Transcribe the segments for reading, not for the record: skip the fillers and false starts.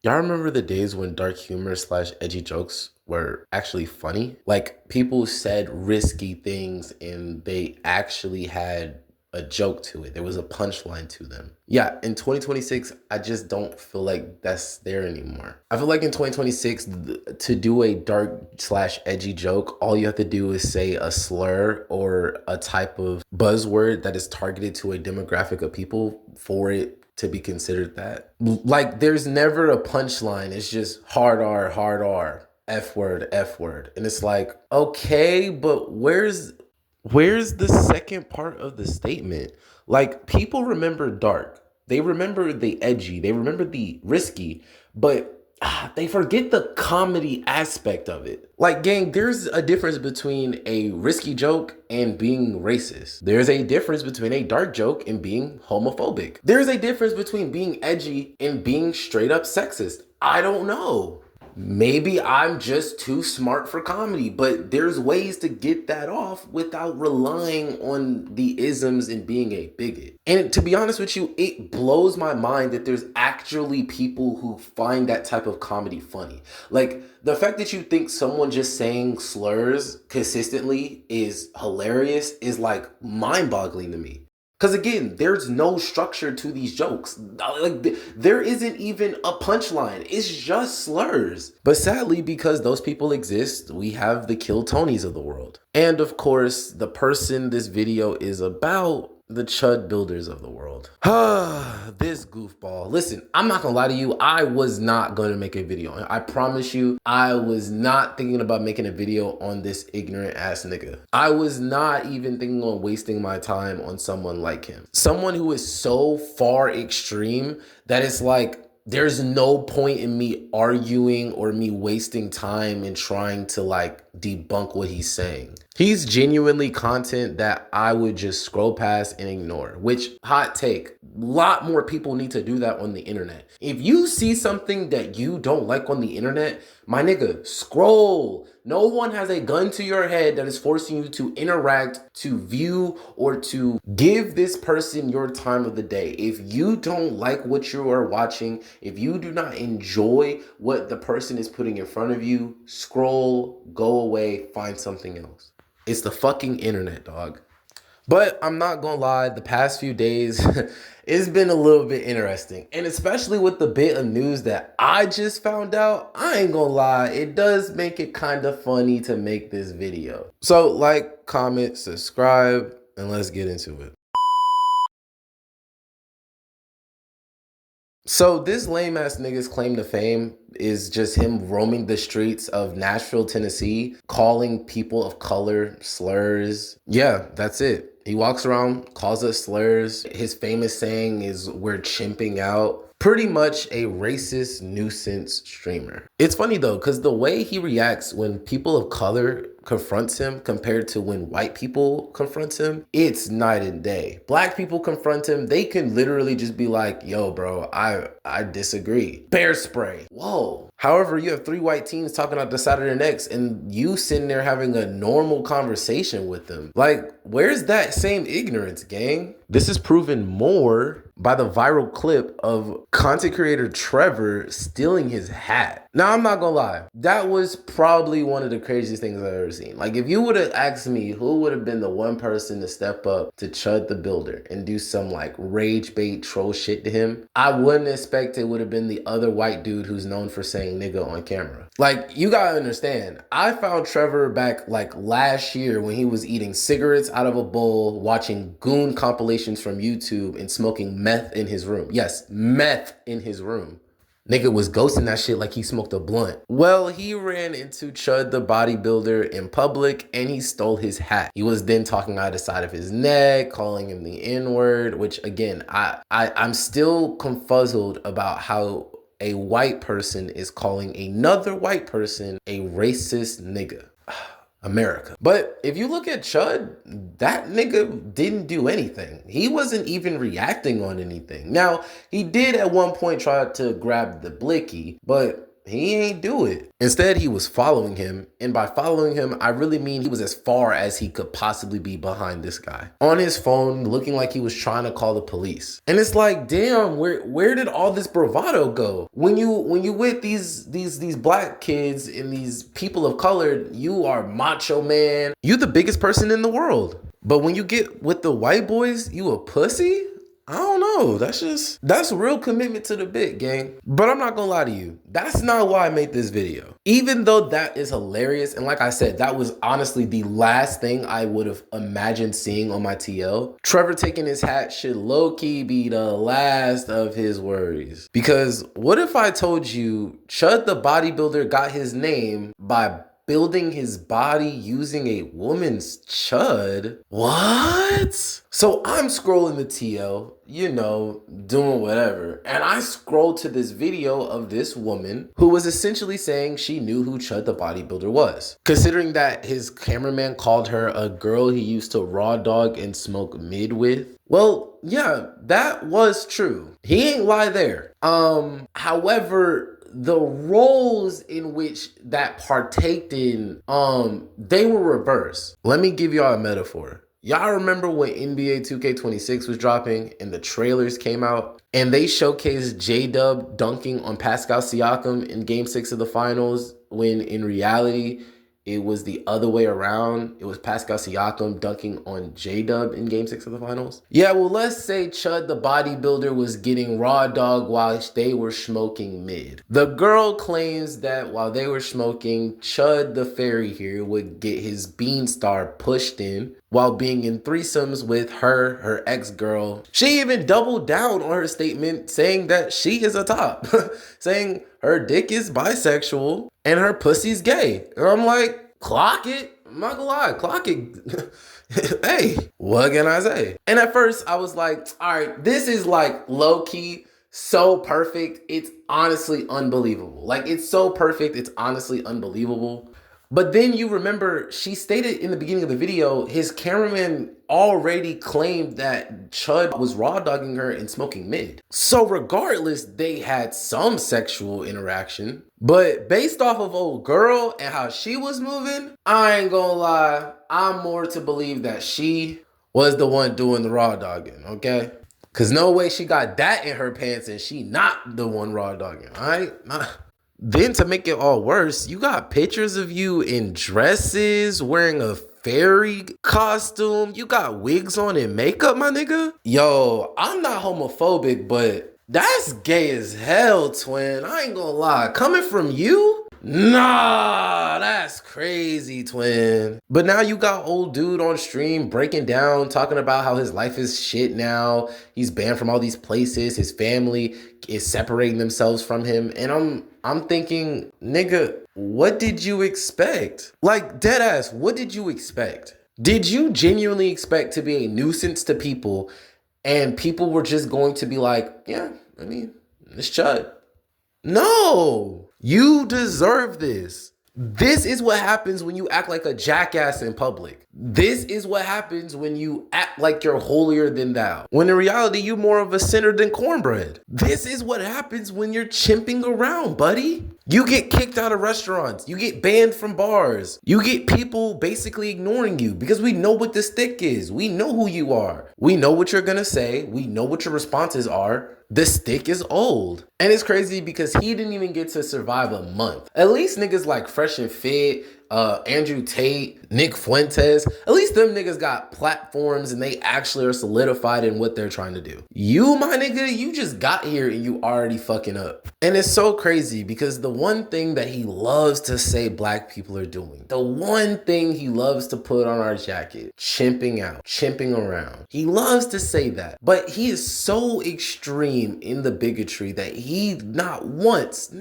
Y'all remember the days when dark humor slash edgy jokes were actually funny? Like people said risky things and they actually had a joke to it. There was a punchline to them. Yeah, in 2026, I just don't feel like that's there anymore. I feel like in 2026, to do a dark slash edgy joke, all you have to do is say a slur or a type of buzzword that is targeted to a demographic of people for it to be considered that. Like there's never a punchline. It's just hard R, F word, F word. And it's like, okay, but where's the second part of the statement? Like people remember dark. They remember the edgy. They remember the risky, but they forget the comedy aspect of it. Like, gang, there's a difference between a risky joke and being racist. There's a difference between a dark joke and being homophobic. There's a difference between being edgy and being straight up sexist. I don't know. Maybe I'm just too smart for comedy, but there's ways to get that off without relying on the isms and being a bigot. And to be honest with you, it blows my mind that there's actually people who find that type of comedy funny. Like the fact that you think someone just saying slurs consistently is hilarious is like mind-boggling to me. Because again, there's no structure to these jokes. Like there isn't even a punchline. It's just slurs. But sadly, because those people exist, we have the Kill Tonys of the world. And of course, the person this video is about, the Chud builders of the world. This goofball. Listen, I'm not gonna lie to you. I was not gonna make a video. I promise you, I was not thinking about making a video on this ignorant ass nigga. I was not even thinking on wasting my time on someone like him. Someone who is so far extreme that it's like, there's no point in me arguing or me wasting time and trying to like debunk what he's saying. He's genuinely content that I would just scroll past and ignore, which hot take. A lot more people need to do that on the internet. If you see something that you don't like on the internet, my nigga, scroll. No one has a gun to your head that is forcing you to interact, to view, or to give this person your time of the day. If you don't like what you are watching, if you do not enjoy what the person is putting in front of you, scroll, go away, find something else. It's the fucking internet, dog. But I'm not gonna lie, the past few days, it's been a little bit interesting. And especially with the bit of news that I just found out, I ain't gonna lie, it does make it kind of funny to make this video. So like, comment, subscribe, and let's get into it. So this lame ass nigga's claim to fame is just him roaming the streets of Nashville, Tennessee, calling people of color slurs. Yeah, that's it. He walks around, calls us slurs. His famous saying is, "We're chimping out." Pretty much a racist nuisance streamer. It's funny though, because the way he reacts when people of color confronts him compared to when white people confront him, it's night and day. Black people confront him, they can literally just be like, yo bro, I disagree. Bear spray. Whoa. However, you have three white teens talking out the side of their necks and you sitting there having a normal conversation with them. Like, where's that same ignorance, gang? This is proven more by the viral clip of content creator Trevor stealing his hat. Now, I'm not gonna lie, that was probably one of the craziest things I've ever seen. Like, if you would have asked me who would have been the one person to step up to Chud the Builder and do some like rage bait troll shit to him, I wouldn't expect it would have been the other white dude who's known for saying nigga on camera. Like, you gotta understand, I found Trevor back like last year when he was eating cigarettes out of a bowl, watching goon compilations from YouTube, and smoking meth in his room. Yes, meth in his room. Nigga was ghosting that shit like he smoked a blunt. Well, he ran into Chud the bodybuilder in public and he stole his hat. He was then talking out the side of his neck, calling him the N-word, which again, I'm still confuzzled about how a white person is calling another white person a racist nigga. America. But if you look at Chud, that nigga didn't do anything. He wasn't even reacting on anything. Now, he did at one point try to grab the blicky, but he ain't do it. Instead, he was following him. And by following him, I really mean he was as far as he could possibly be behind this guy. On his phone, looking like he was trying to call the police. And it's like, damn, where did all this bravado go? When you with these black kids and these people of color, you are macho man. You the biggest person in the world. But when you get with the white boys, you a pussy? I don't know. That's real commitment to the bit, gang. But I'm not gonna lie to you. That's not why I made this video. Even though that is hilarious, and like I said, that was honestly the last thing I would have imagined seeing on my TL. Trevor taking his hat should low-key be the last of his worries. Because what if I told you Chud the bodybuilder got his name by building his body using a woman's chud? What? So I'm scrolling the TL, you know, doing whatever. And I scroll to this video of this woman who was essentially saying she knew who Chud the bodybuilder was. Considering that his cameraman called her a girl he used to raw dog and smoke mid with. Well, yeah, that was true. He ain't lie there. However, the roles in which that partaked in, they were reversed. Let me give y'all a metaphor. Y'all remember when NBA 2K26 was dropping and the trailers came out and they showcased J-Dub dunking on Pascal Siakam in Game 6 of the finals, when in reality, it was the other way around. It was Pascal Siakam dunking on J-Dub in Game 6 of the finals. Yeah, well, let's say Chud the bodybuilder was getting raw dog while they were smoking mid. The girl claims that while they were smoking, Chud the fairy here would get his Beanstar pushed in while being in threesomes with her ex-girl. She even doubled down on her statement saying that she is a top, saying her dick is bisexual and her pussy's gay. And I'm like, clock it. I'm not gonna lie, clock it. Hey, what can I say? And at first I was like, all right, this is like low-key so perfect. It's honestly unbelievable. Like, it's so perfect. It's honestly unbelievable. But then you remember she stated in the beginning of the video, his cameraman already claimed that Chud was raw dogging her and smoking mid. So regardless, they had some sexual interaction. But based off of old girl and how she was moving, I ain't gonna lie, I'm more to believe that she was the one doing the raw dogging, okay? Cause no way she got that in her pants and she not the one raw dogging, all right? Then to make it all worse, you got pictures of you in dresses, wearing a fairy costume. You got wigs on and makeup, my nigga. Yo, I'm not homophobic, but that's gay as hell, twin. I ain't gonna lie. Coming from you? Nah, that's crazy, twin. But now you got old dude on stream breaking down, talking about how his life is shit now. He's banned from all these places. His family is separating themselves from him. And I'm thinking, nigga, what did you expect? Like, dead ass, what did you expect? Did you genuinely expect to be a nuisance to people and people were just going to be like, yeah, I mean, it's Chud? No. You deserve this. This is what happens when you act like a jackass in public. This is what happens when you act like you're holier than thou. When in reality, you're more of a sinner than cornbread. This is what happens when you're chimping around, buddy. You get kicked out of restaurants. You get banned from bars. You get people basically ignoring you because we know what the stick is. We know who you are. We know what you're gonna say. We know what your responses are. The stick is old. And it's crazy because he didn't even get to survive a month. At least niggas like Fresh and Fit, Andrew Tate, Nick Fuentes, at least them niggas got platforms and they actually are solidified in what they're trying to do. You, my nigga, you just got here and you already fucking up. And it's so crazy because the one thing that he loves to say black people are doing, the one thing he loves to put on our jacket, chimping out, chimping around. He loves to say that, but he is so extreme in the bigotry that he not once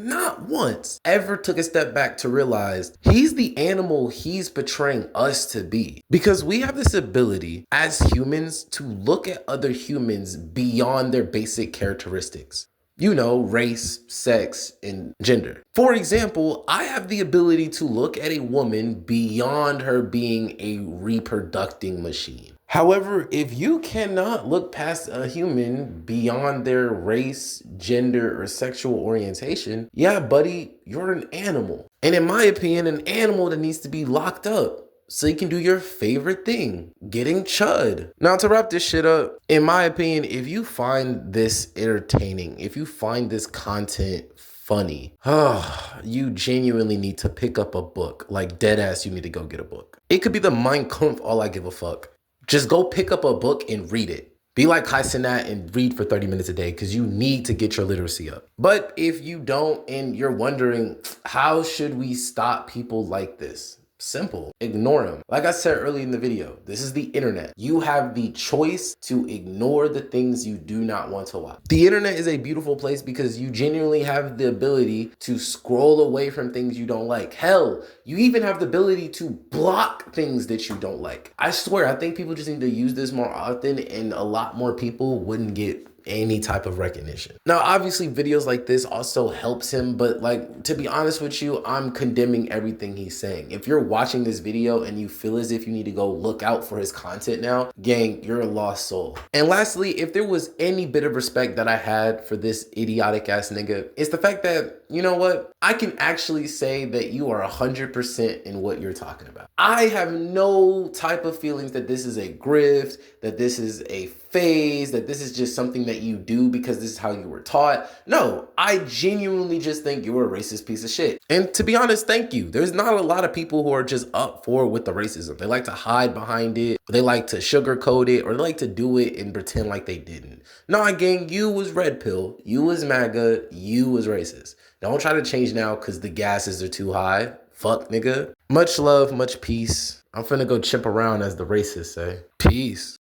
ever took a step back to realize he's the animal he's portraying us to be. Because we have this ability as humans to look at other humans beyond their basic characteristics. You know, race, sex, and gender. For example, I have the ability to look at a woman beyond her being a reproducing machine. However, if you cannot look past a human beyond their race, gender, or sexual orientation, yeah, buddy, you're an animal. And in my opinion, an animal that needs to be locked up so you can do your favorite thing, getting chud. Now, to wrap this shit up, in my opinion, if you find this entertaining, if you find this content funny, you genuinely need to pick up a book. Like, dead ass, you need to go get a book. It could be the Mein Kampf, all I give a fuck. Just go pick up a book and read it. Be like Kai Cenat and read for 30 minutes a day because you need to get your literacy up. But if you don't and you're wondering, how should we stop people like this? Simple. Ignore them. Like I said earlier in the video, this is the internet. You have the choice to ignore the things you do not want to watch. The internet is a beautiful place because you genuinely have the ability to scroll away from things you don't like. Hell, you even have the ability to block things that you don't like. I swear, I think people just need to use this more often and a lot more people wouldn't get any type of recognition. Now, obviously videos like this also helps him, but like, to be honest with you, I'm condemning everything he's saying. If you're watching this video and you feel as if you need to go look out for his content now, gang, you're a lost soul. And lastly, if there was any bit of respect that I had for this idiotic ass nigga, it's the fact that, you know what? I can actually say that you are 100% in what you're talking about. I have no type of feelings that this is a grift, that this is a phase, that this is just something that you do because this is how you were taught. No, I genuinely just think you're a racist piece of shit. And to be honest, thank you. There's not a lot of people who are just up for with the racism. They like to hide behind it, they like to sugarcoat it, or they like to do it and pretend like they didn't. Nah, gang, you was red pill, you was MAGA, you was racist. Don't try to change now because the gases are too high. Fuck, nigga. Much love, much peace. I'm finna go chimp around, as the racists say. Peace.